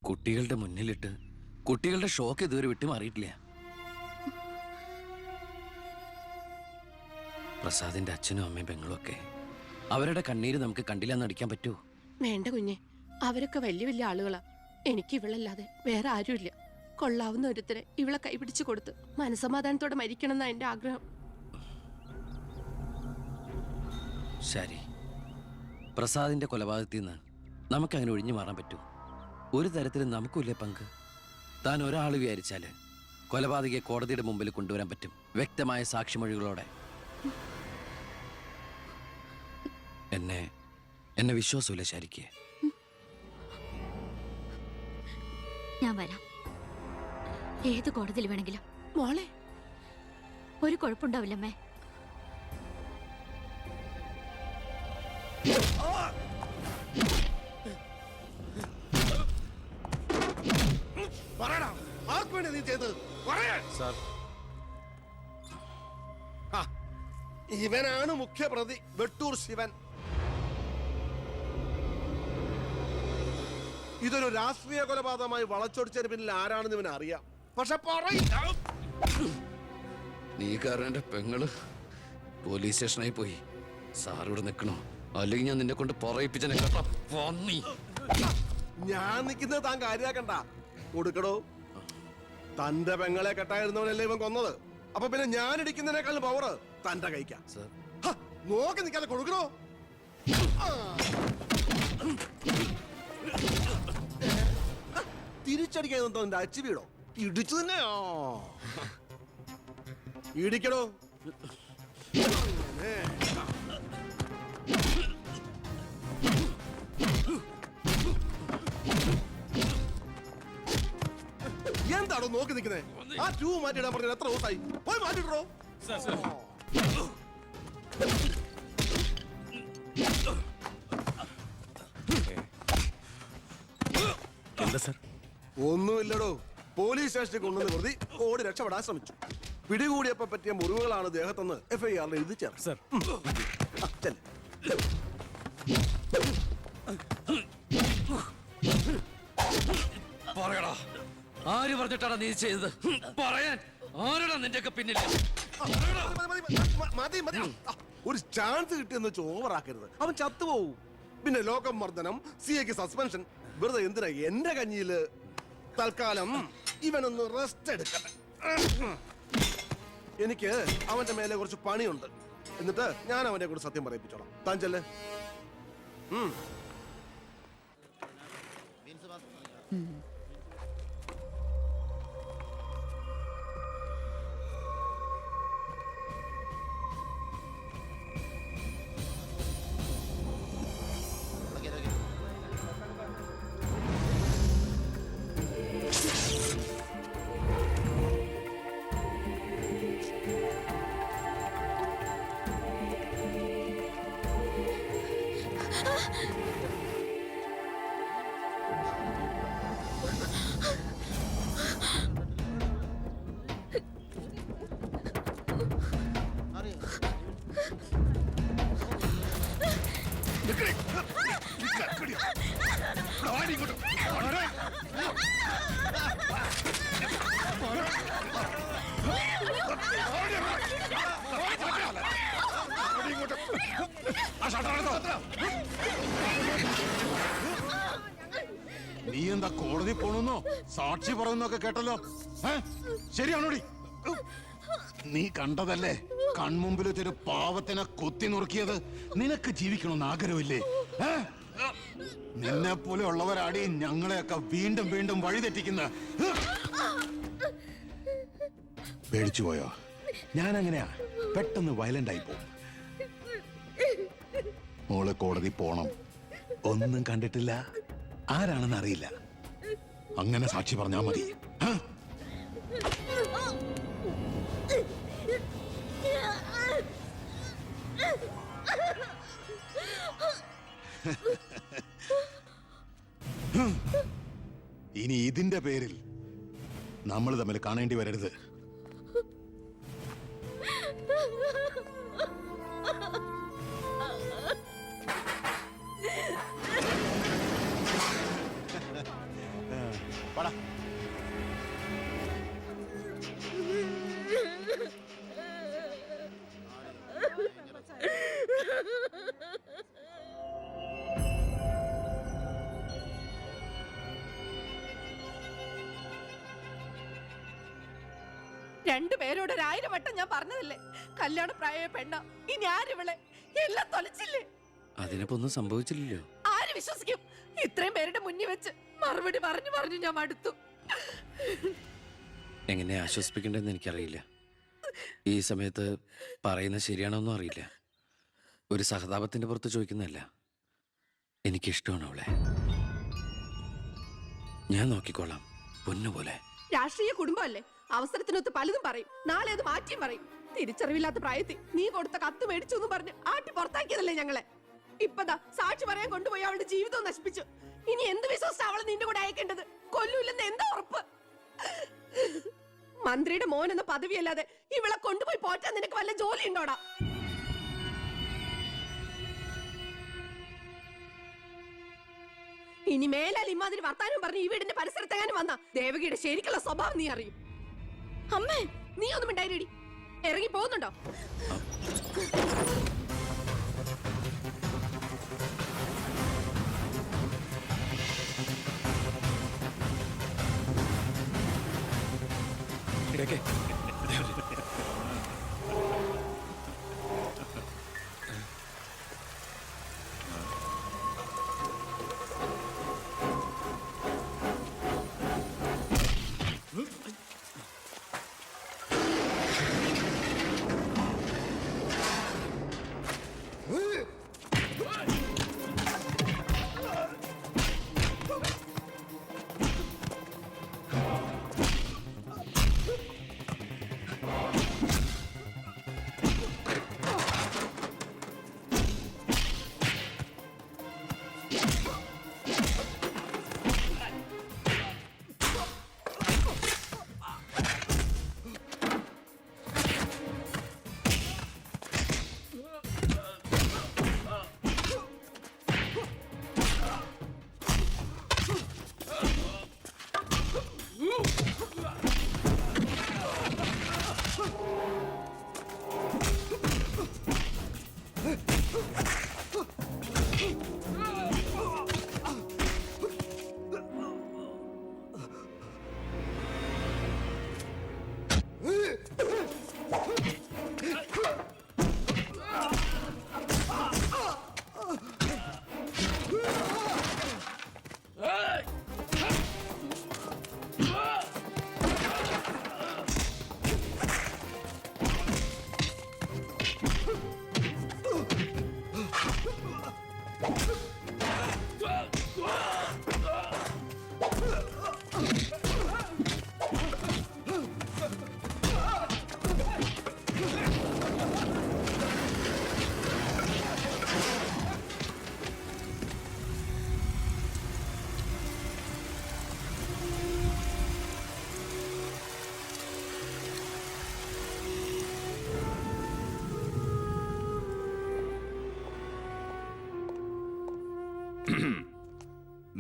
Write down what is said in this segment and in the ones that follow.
കുട്ടികളുടെ മുന്നിലിട്ട് കുട്ടികളുടെ ഷോക്ക് ഇതുവരെ വിട്ടുമാറിയിട്ടില്ല. പ്രസാദിന്റെ അച്ഛനും അമ്മയും പെങ്ങളും ഒക്കെ അവരുടെ കണ്ണീര് നമുക്ക് കണ്ടില്ലെന്ന് നടിക്കാൻ പറ്റുമോ? വേണ്ട കുഞ്ഞെ, അവരൊക്കെ വലിയ വലിയ ആളുകളാ. എനിക്ക് ഇവളല്ലാതെ വേറെ ആരുമില്ല. കൊള്ളാവുന്ന ഒരുത്തരെ ഇവളെ കൈപിടിച്ചു കൊടുത്ത് മനസമാധാനത്തോടെ മരിക്കണം എന്നാ എന്റെ ആഗ്രഹം. ശരി, പ്രസാദിന്റെ കൊലപാതകത്തിൽ നിന്ന് നമുക്കങ്ങനെ ഒഴിഞ്ഞു മാറാൻ പറ്റൂ? ഒരു തരത്തിലും നമുക്കില്ലേ പങ്ക്? താൻ ഒരാൾ വിചാരിച്ചാല് കൊലപാതകയെ കോടതിയുടെ മുമ്പിൽ കൊണ്ടുവരാൻ പറ്റും, വ്യക്തമായ സാക്ഷിമൊഴികളോടെ. എന്നെ വിശ്വാസമില്ല ശരിക്ക്. ഞാൻ വരാം, ഏത് കോടതിയിൽ വേണമെങ്കിലും. മോളെ, ഒരു കുഴപ്പമുണ്ടാവില്ലമ്മേ. ഇവനാണ് മുഖ്യപ്രതി, വെട്ടൂർ ശിവൻ. ഇതൊരു രാഷ്ട്രീയ കൊലപാതകമായി വളച്ചൊടിച്ചതിന് പിന്നിൽ ആരാണെന്ന് ഇവൻ അറിയാം. പക്ഷെ നീ കാരണം എന്റെ പെങ്ങള് പോലീസ് സ്റ്റേഷനായി പോയി. സാറിവിടെ നിൽക്കണോ? അല്ലെങ്കിൽ ഞാൻ നിന്നെ കൊണ്ട് പറയിപ്പിച്ച ഞാൻ നിൽക്കുന്നത് താൻ കാര്യാക്കണ്ട. കൊടുക്കടോ, തന്റെ പെങ്ങളെ കെട്ടായിരുന്നവനല്ലേ ഇവൻ കൊന്നത്. അപ്പൊ പിന്നെ ഞാൻ ഇടിക്കുന്നതിനേക്കാളും പവർ തന്റെ കഴിക്കാം. നോക്കി നിൽക്കാതെ കൊടുക്കണോ? തിരിച്ചടിക്കാൻ തന്റെ അച്ചു വീടോ? ഇടിച്ചു തന്നെയോ? ഇടിക്കടോ. എന്താണോ നോക്കി നിൽക്കുന്നേ? ആ ട്യൂബ് മാറ്റിയിടാൻ പറഞ്ഞത് എത്ര ദിവസമായി? പോയി മാറ്റിട്ടോ. എന്താ സാർ? ഒന്നുമില്ലടോ, പോലീസ് സ്റ്റേഷനിൽ കൊണ്ടുവന്ന് പ്രതി ഓടി രക്ഷപ്പെടാൻ ശ്രമിച്ചു. പിടികൂടിയപ്പോ പറ്റിയ മുറിവുകളാണ് ദേഹത്തെന്ന് FIR എഴുതി ചേർന്നു. സാർ, പറയടാ, ആര് പറഞ്ഞിട്ടാണ് നീ ചെയ്തത്? പറയാൻ ആരാടാ നിന്റെയൊക്കെ പിന്നിൽ? മതി മതി, ഒരു ചാൻസ് കിട്ടിയെന്ന് വെച്ച് ഓവറാക്കരുത്. അവൻ ചത്തുപോവും. പിന്നെ ലോകം മർദ്ദനം, CA സസ്പെൻഷൻ. വെറുതെ എന്തിനാ എന്റെ കഞ്ഞിയില്? തൽക്കാലം ഇവനൊന്ന് റെസ്റ്റ് എടുക്കട്ടെ. എനിക്ക് അവന്റെ മേലെ കുറച്ച് പണിയുണ്ട്. എന്നിട്ട് ഞാൻ അവനെ കൂടെ സത്യം പറയിപ്പിച്ചോളാം. താൻ ചെല്ലേ. നീ എന്താ കോടതി പോണെന്നോ സാക്ഷി പറയുന്നൊക്കെ കേട്ടല്ലോ? ശരിയാണോടി? നീ കണ്ടതല്ലേ കൺമുമ്പിലൊരു പാവത്തിനെ കൊത്തി നുറുക്കിയത്? നിനക്ക് ജീവിക്കണമെന്ന് ആഗ്രഹമില്ലേ? നിന്നെ പോലെ ഉള്ളവരാടി ഞങ്ങളെയൊക്കെ വീണ്ടും വീണ്ടും വഴിതെറ്റിക്കുന്ന. പേടിച്ചു പോയോ? ഞാൻ അങ്ങനെയാ, പെട്ടെന്ന് വയലന്റ് ആയി പോകും. മോള് കോടതി പോണം. ഒന്നും കണ്ടിട്ടില്ല, ആരാണെന്ന് അറിയില്ല. അങ്ങനെ സാക്ഷി പറഞ്ഞാ മതി. ഇനി ഇതിന്റെ പേരിൽ നമ്മൾ തമ്മിൽ കാണേണ്ടി വരരുത്. വാടാ. രണ്ടുപേരോട് 1000 വട്ടം ഞാൻ പറഞ്ഞതല്ലേ, കല്യാണ പ്രായ പെണ്ണ. ഇനി ആരിവളെ എല്ലാം തൊലച്ചില്ലേ? അതിനിപ്പോ ഒന്നും സംഭവിച്ചില്ലല്ലോ. ആര് വിശ്വസിക്കും? ഇത്രയും പേരുടെ മുന്നിൽ വെച്ച് മറുപടി പറഞ്ഞു പറഞ്ഞു ഞാൻ മടുത്തു. എങ്ങനെ ആശ്വസിപ്പിക്കണ്ടെന്ന് എനിക്കറിയില്ല. ഈ സമയത്ത് പറയുന്നത് ശരിയാണോന്നും അറിയില്ല. ഒരു സഹതാപത്തിന്റെ പുറത്ത് ചോദിക്കുന്നതല്ല. എനിക്കിഷ്ടമാണ് അവളെ. ഞാൻ നോക്കിക്കോളാം, പൊന്നുപോലെ. രാഷ്ട്രീയ കുടുംബമല്ലേ, അവസരത്തിനൊത്ത് പലതും പറയും, നാളെ അത് മാറ്റിയും പറയും. തിരിച്ചറിവില്ലാത്ത പ്രായത്തിൽ നീ കൊടുത്ത കത്ത് മേടിച്ചു എന്ന് പറഞ്ഞ് ആട്ടി പുറത്താക്കിയതല്ലേ ഞങ്ങളെ. ഇപ്പതാ സാക്ഷി പറയാൻ കൊണ്ടുപോയി അവളുടെ ജീവിതവും നശിപ്പിച്ചു. ഇനി എന്ത് വിശ്വസിച്ച അവളെ നിന്റെ കൂടെ അയക്കേണ്ടത്? കൊല്ലൂല്ലെന്ന് എന്താ ഉറപ്പ്? മന്ത്രിയുടെ മോൻ എന്ന പദവിയല്ലാതെ ഇവളെ കൊണ്ടുപോയി പോറ്റാൻ നിനക്ക് വല്ല ജോലി ഉണ്ടോടാ? ഇനി മേലാൽ ഇമാതിരി വർത്താനം പറഞ്ഞ് ഈ വീടിന്റെ പരിസരത്തെങ്ങാനും വന്ന ദേവകിയുടെ ശരിക്കുള്ള സ്വഭാവം നീ അറിയും. അമ്മേ, നീ ഒന്നും ഉണ്ടായിരടി. ഇറങ്ങി പോകുന്നുണ്ടോ?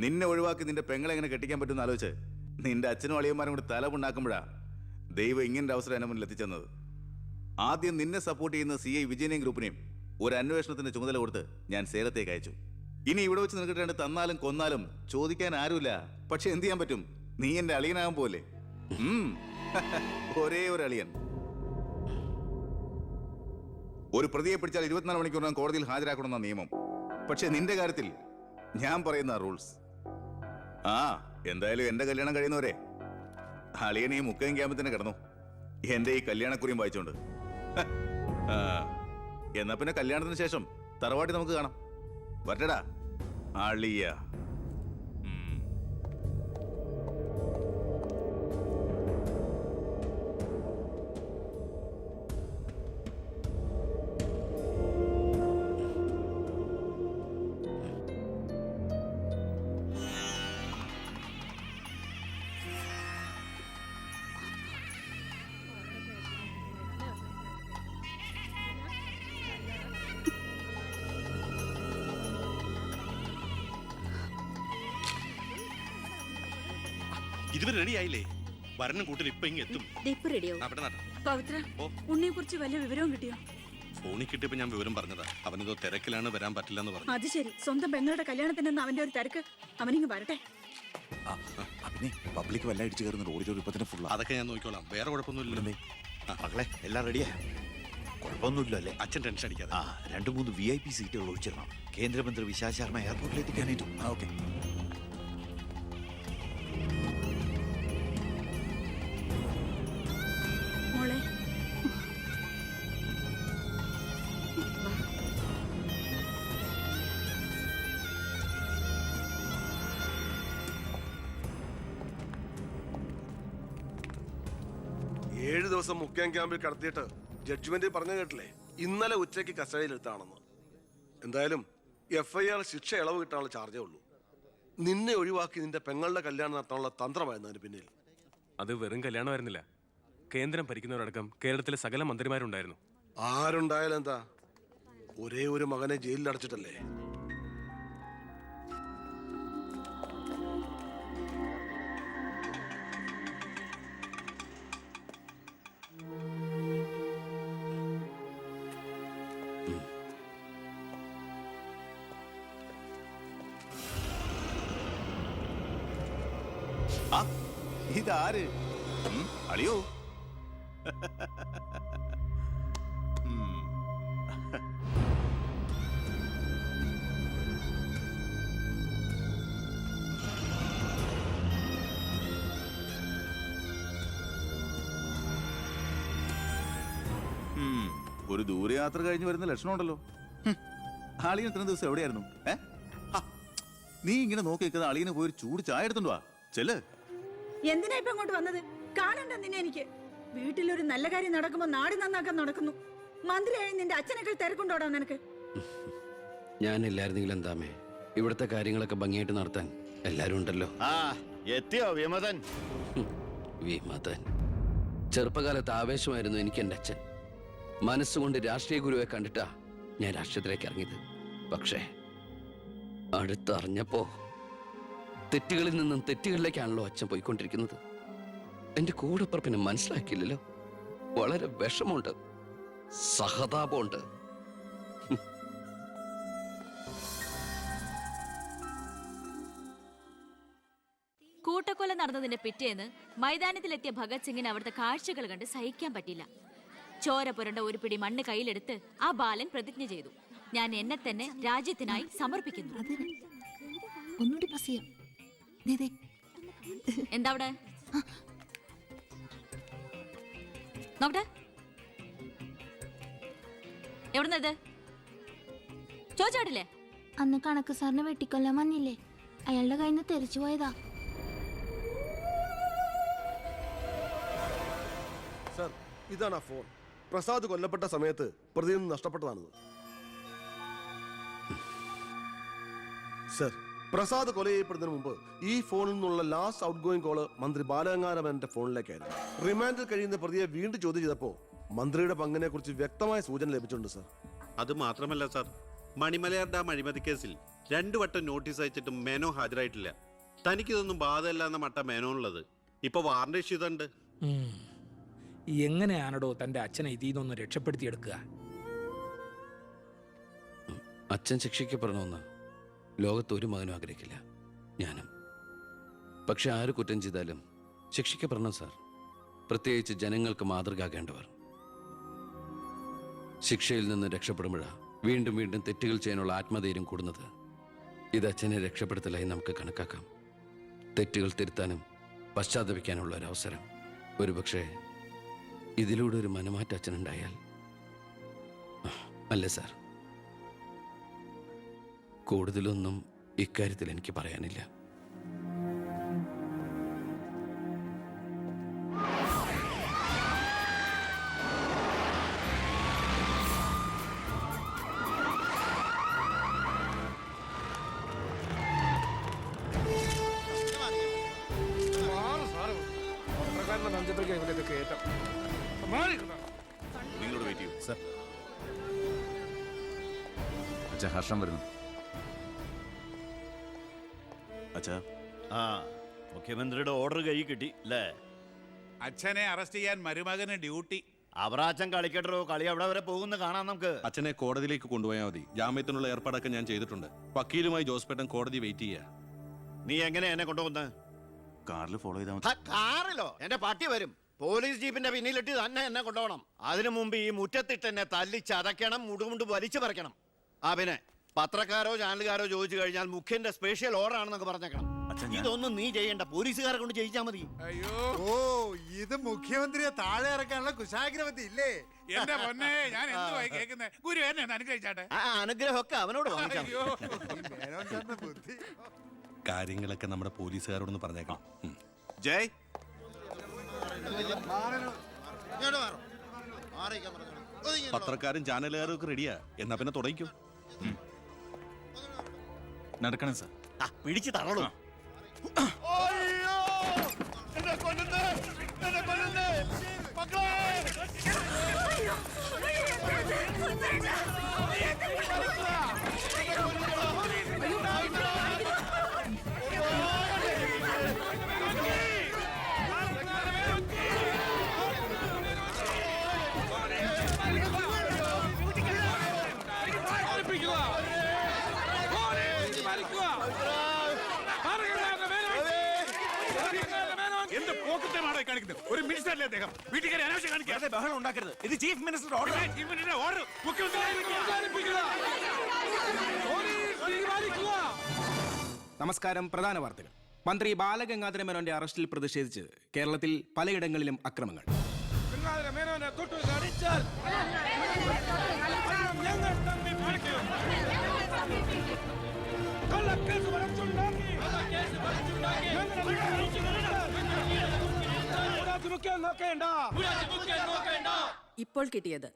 നിന്നെ ഒഴിവാക്കി നിന്റെ പെങ്ങളെ എങ്ങനെ കെട്ടിക്കാൻ പറ്റുമെന്ന് ആലോചിച്ച് നിന്റെ അച്ഛനും അളിയന്മാരും കൂടി തലമുണ്ടാക്കുമ്പോഴാ ദൈവം ഇങ്ങനൊരു അവസരം എന്നെ മുന്നിൽ എത്തിച്ചെന്നത്. ആദ്യം നിന്നെ സപ്പോർട്ട് ചെയ്യുന്ന CI വിജയനെയും ഗ്രൂപ്പിനെയും ഒരു അന്വേഷണത്തിന്റെ ചുമതല കൊടുത്ത് ഞാൻ സേലത്തേക്ക് അയച്ചു. ഇനി ഇവിടെ വെച്ച് നിനക്കിട്ട് തന്നാലും കൊന്നാലും ചോദിക്കാൻ ആരുമില്ല. പക്ഷെ എന്ത് ചെയ്യാൻ പറ്റും? നീ എന്റെ അളിയനാകാൻ പോലെ. ഒരേ ഒരു അളിയൻ. ഒരു പ്രതിയെ പിടിച്ചാൽ 24 മണിക്കൂറിനകം കോടതിയിൽ ഹാജരാക്കണമെന്ന നിയമം. പക്ഷെ നിന്റെ കാര്യത്തിൽ ഞാൻ പറയുന്ന റൂൾസ്. എന്തായാലും എന്റെ കല്യാണം കഴിയുന്നവരെ അളിയൻ ഈ മുക്കയും ക്യാമ്പിൽ തന്നെ കിടന്നു എന്റെ ഈ കല്യാണക്കുറിയും വായിച്ചോണ്ട്. എന്നാ പിന്നെ കല്യാണത്തിന് ശേഷം തറവാട്ടി നമുക്ക് കാണാം. വരട്ടടാ അളിയ. ഇതുവരെ റെഡി ആയില്ലേ? വരനും കൂട്ടിൽ ഇപ്പൊ ഇങ്ങ് എത്തും. ഇപ്പൊ റെഡിയാവും. അവിടെ നടാം. പവിത്ര, ഓ. ഉണ്ണിയെ കുറിച്ച് വല്ല വിവരവും കിട്ടിയോ? ഫോണിൽ കിട്ടിയപ്പോ ഞാൻ വിവരം പറഞ്ഞതാ. അവനെന്തോ തിരക്കിലാണ്, വരാൻ പറ്റില്ല എന്ന് പറഞ്ഞു. അത് ശരി. സ്വന്തം പെങ്ങളുടെ കല്യാണത്തിനെന്ന് അവന്റെ ഒരു തിരക്ക്. അവനിങ്ങ് വരട്ടെ. പിന്നെ പബ്ലിക് വല്ല അടിച്ചു കയറുന്ന ഓഡിറ്റോറിയം ഇപ്പൊ തന്നെ ഫുള്ളാ. അതൊക്കെ ഞാൻ നോക്കിക്കോളാം, വേറെ കുഴപ്പമൊന്നുമില്ല. മകളെ എല്ലാം റെഡിയാ? കുഴപ്പമൊന്നുമില്ല അല്ലേ? അച്ഛൻ ടെൻഷൻ അടിക്കാതെ. 2-3 VIP സീറ്റുകൾ ഒഴിച്ചിടണം. കേന്ദ്രമന്ത്രി വിശാൽ ശർമ്മ എയർപോർട്ടിൽ എത്തിക്കാനായിട്ടും. ഓക്കെ. മോളെ, ഏഴ് ദിവസം മുഖ്യം ക്യാമ്പിൽ കടത്തിയിട്ട് ജഡ്ജ്മെന്റ് പറഞ്ഞു കേട്ടില്ലേ, ഇന്നലെ ഉച്ചയ്ക്ക് കസ്റ്റഡിയിലെടുത്താണെന്ന്. എന്തായാലും FIR ശിക്ഷ ഇളവ് കിട്ടാനുള്ള ചാർജേ ഉള്ളൂ. നിന്നെ ഒഴിവാക്കി നിന്റെ പെങ്ങളുടെ കല്യാണം നടത്താനുള്ള തന്ത്രമായിരുന്നു അതിന് പിന്നിൽ. അത് വെറും കല്യാണമായിരുന്നില്ല. കേന്ദ്രം ഭരിക്കുന്നവരടക്കം കേരളത്തിലെ സകല മന്ത്രിമാരുണ്ടായിരുന്നു. ആരുണ്ടായാലും എന്താ, ഒരേ ഒരു മകനെ ജയിലിൽ അടച്ചിട്ടല്ലേ. ഇതാര്? അളിയോ? ഒരു ദൂരയാത്ര കഴിഞ്ഞ് വരുന്ന ലക്ഷണമുണ്ടല്ലോ. അളിയൻ ഇത്ര ദിവസം എവിടെയായിരുന്നു? നീ ഇങ്ങനെ നോക്കി നിൽക്കുന്ന അളിയനെ പോയി ഒരു ചൂട് ചായ എടുത്തുണ്ടോ? ചെല്ല്. എന്തിനാ ഇപ്പൊ അങ്ങോട്ട് വന്നത്? കാണണ്ട നിന്നെ എനിക്ക്. വീട്ടിലൊരു നല്ല കാര്യം നടക്കുമ്പോ നാട് നന്നാക്കാൻ നടക്കുന്നു. മന്ത്രിയായി നിന്റെ അച്ഛനേക്കാൾ തിരക്കുണ്ടോടാ നിനക്ക്? ഞാനില്ലായിരുന്നെങ്കിൽ എന്താമേ, ഇവിടുത്തെ കാര്യങ്ങളൊക്കെ ഭംഗിയായിട്ട് നടത്താൻ എല്ലാരും ഉണ്ടല്ലോ. എത്തിയോ വിമതൻ? വിമതൻ ചെറുപ്പകാലത്ത് ആവേശമായിരുന്നു എനിക്ക് എൻ്റെ അച്ഛൻ. മനസ്സുകൊണ്ട് രാഷ്ട്രീയ ഗുരുവെ കണ്ടിട്ടാ ഞാൻ രാഷ്ട്രീയത്തിലേക്ക് ഇറങ്ങിയത്. പക്ഷേ അടുത്തറിഞ്ഞപ്പോ തെറ്റുകളിൽ നിന്നും തെറ്റുകളിലേക്കാണല്ലോ അച്ഛൻ പോയിക്കൊണ്ടിരിക്കുന്നത്. എന്റെ കൂടെപ്പുറപ്പിനെ മനസ്സിലാക്കിയില്ലല്ലോ. വളരെ വിഷമമുണ്ട്, സഹതാപമുണ്ട്. കൂട്ടക്കൊല നടന്നതിന്റെ പിറ്റേന്ന് മൈതാനത്തിലെത്തിയ ഭഗത് സിംഗിന് അവിടുത്തെ കാഴ്ചകൾ കണ്ട് സഹിക്കാൻ പറ്റില്ല. ചോര പുരണ്ട ഒരു പിടി മണ്ണ് കയ്യിലെടുത്ത് ആ ബാലൻ പ്രതിജ്ഞ ചെയ്തു, ഞാൻ എന്നെ തന്നെ രാജ്യത്തിനായി സമർപ്പിക്കുന്നു. എന്താ അവിടെ നോക്കട്ടെ, എവിടുന്നത് ചോദിച്ചാടില്ലേ? അന്ന് കണക്ക് സാറിനെ വെട്ടിക്കൊല്ലാൻ വന്നില്ലേ, അയാളുടെ കയ്യിൽ നിന്ന് തെറിച്ചു പോയതാ. സർ, ഇതാണ് ആ ഫോൺ. പ്രസാദ് കൊല്ലപ്പെട്ട സമയത്ത് പ്രതിയിൽ നിന്ന് നഷ്ടപ്പെട്ടതാണിത്. സർ, പ്രസാദ് കൊല ചെയ്യപ്പെടുന്നതിന് മുമ്പ് ഈ ഫോണിൽ നിന്നുള്ള ലാസ്റ്റ് ഔട്ട് ഗോയിങ് കോള് മന്ത്രി ബാലഗംഗാധരന്റെ ഫോണിലേക്കായിരുന്നു. റിമാൻഡിൽ കഴിയുന്ന പ്രതിയെ വീണ്ടും ചോദ്യം ചെയ്തപ്പോ മന്ത്രിയുടെ പങ്കിനെ കുറിച്ച് വ്യക്തമായ സൂചന ലഭിച്ചിട്ടുണ്ട് സർ. അത് മാത്രമല്ല സാർ, മണിമലയാർ ഡാം അഴിമതി കേസിൽ 2 വട്ടം നോട്ടീസ് അയച്ചിട്ടും മേനോ ഹാജരായിട്ടില്ല. തനിക്കിതൊന്നും ബാധമല്ല എന്ന മട്ട മേനോനുള്ളത്. ഇപ്പൊ വാറണ്ട് ഇഷ്യൂ ചെയ്തിട്ടുണ്ട്. എങ്ങനെയാണോ തന്റെ അച്ഛനെ ഇതിൽ നിന്നൊന്ന് രക്ഷപ്പെടുത്തിയെടുക്കുക? അച്ഛൻ ശിക്ഷിക്കപ്പെടണമെന്ന് ലോകത്ത് ഒരു മകനും ആഗ്രഹിക്കില്ല, ഞാനും. പക്ഷെ ആര് കുറ്റം ചെയ്താലും ശിക്ഷിക്കപ്പെടണം സാർ, പ്രത്യേകിച്ച് ജനങ്ങൾക്ക് മാതൃകയാകേണ്ടവർ. ശിക്ഷയിൽ നിന്ന് രക്ഷപ്പെടുമ്പോഴാണ് വീണ്ടും വീണ്ടും തെറ്റുകൾ ചെയ്യാനുള്ള ആത്മധൈര്യം കൂടുന്നത്. ഇത് അച്ഛനെ രക്ഷപ്പെടുത്തലായി നമുക്ക് കണക്കാക്കാം. തെറ്റുകൾ തിരുത്താനും പശ്ചാത്തപിക്കാനുള്ള ഒരു അവസരം. ഒരുപക്ഷെ ഇതിലൂടെ ഒരു മനമാറ്റം അച്ഛനുണ്ടായാൽ. അല്ലേ സാർ? കൂടുതലൊന്നും ഇക്കാര്യത്തിൽ എനിക്ക് പറയാനില്ല. നിങ്ങളോട് വെയിറ്റ് ചെയ്യൂ സർ. അച്ഛാ, ഹർഷം വരുന്നു. അച്ഛാ, മുഖ്യമന്ത്രിയുടെ ഓർഡർ കൈ കിട്ടി അല്ലേ? അച്ഛനെ അറസ്റ്റ് ചെയ്യാൻ മരുമകന് ഡ്യൂട്ടി. അവറാച്ചൻ കളിക്കട്ടോ, കളി അവിടെ വരെ പോകുന്ന കാണാം നമുക്ക്. അച്ഛനെ കോടതിയിലേക്ക് കൊണ്ടുപോയാൽ മതി. ജാമ്യത്തിനുള്ള ഏർപ്പാടൊക്കെ ഞാൻ ചെയ്തിട്ടുണ്ട്. വക്കീലുമായി ജോസ്പേട്ടൻ കോടതി വെയിറ്റ് ചെയ്യാ. നീ എങ്ങനെ എന്നെ കൊണ്ടുപോകുന്ന? കാറിൽ ഫോളോ ചെയ്താൽ കാറിലോ? എന്റെ പട്ടി വരും. പോലീസ് ജീപ്പിന്റെ പിന്നിലിട്ട് തന്നെ എന്നെ കൊണ്ടുപോകണം. അതിനു മുമ്പ് ഈ മുറ്റത്തിട്ട് എന്നെ തല്ലി ചതയ്ക്കണം, മുടുമുണ്ട് വലിച്ചു പറിക്കണം. ആ പിന്നെ പത്രക്കാരോ ചാനലുകാരോ ചോദിച്ചു കഴിഞ്ഞാൽ മുഖ്യന്റെ സ്പെഷ്യൽ ഓർഡർ ആണെന്നൊക്കെ പറഞ്ഞേക്കണം. ഇതൊന്നും നീ ചെയ്യണ്ട, പോലീസുകാരെ കൊണ്ട് ചെയ്യിച്ചാ മതി. അയ്യോ, ഓ ഇത് മുഖ്യമന്ത്രിയെ താഴെ ഇറക്കാനുള്ള കുശാഗ്രവതി ഇല്ലേ? എന്റെ പൊന്നെ, ഞാൻ എന്തുവായി കേൾക്കുന്നേ? ഗുരു എന്നെ ഒന്ന് അനുഗ്രഹിച്ചാട്ടെ. അനുഗ്രഹമൊക്കെ അവനോട് വാങ്ങിച്ചാ മതി. അയ്യോ, ഈ മേനോൻ സാറിന്റെ ബുദ്ധി. കാര്യങ്ങളൊക്കെ നമ്മുടെ പോലീസുകാരോടൊന്ന് പറഞ്ഞേക്കാം. ജയ്, പത്രക്കാരും ചാനലുകാരും ഒക്കെ റെഡിയാ. എന്നാ പിന്നെ തുടങ്ങിക്കും. നടക്കണം സാർ. പിടിച്ച് തള്ളണോ? എന്ത് പോക്കറ്റമാണോ കാണിക്കുന്നത്? ഒരു മിനിസ്റ്ററല്ലേ അദ്ദേഹം? വീട്ടിൽ കയറി അനാവശ്യം കാണിക്കാതെ ബഹളം ഉണ്ടാക്കരുത്. ഇത് chief minister order. Chief minister order. നമസ്കാരം. പ്രധാന വാർത്തകൾ. മന്ത്രി ബാലഗംഗാധര മേനോന്റെ അറസ്റ്റിൽ പ്രതിഷേധിച്ച് കേരളത്തിൽ പലയിടങ്ങളിലും അക്രമങ്ങൾ. ഇപ്പോൾ കിട്ടിയത്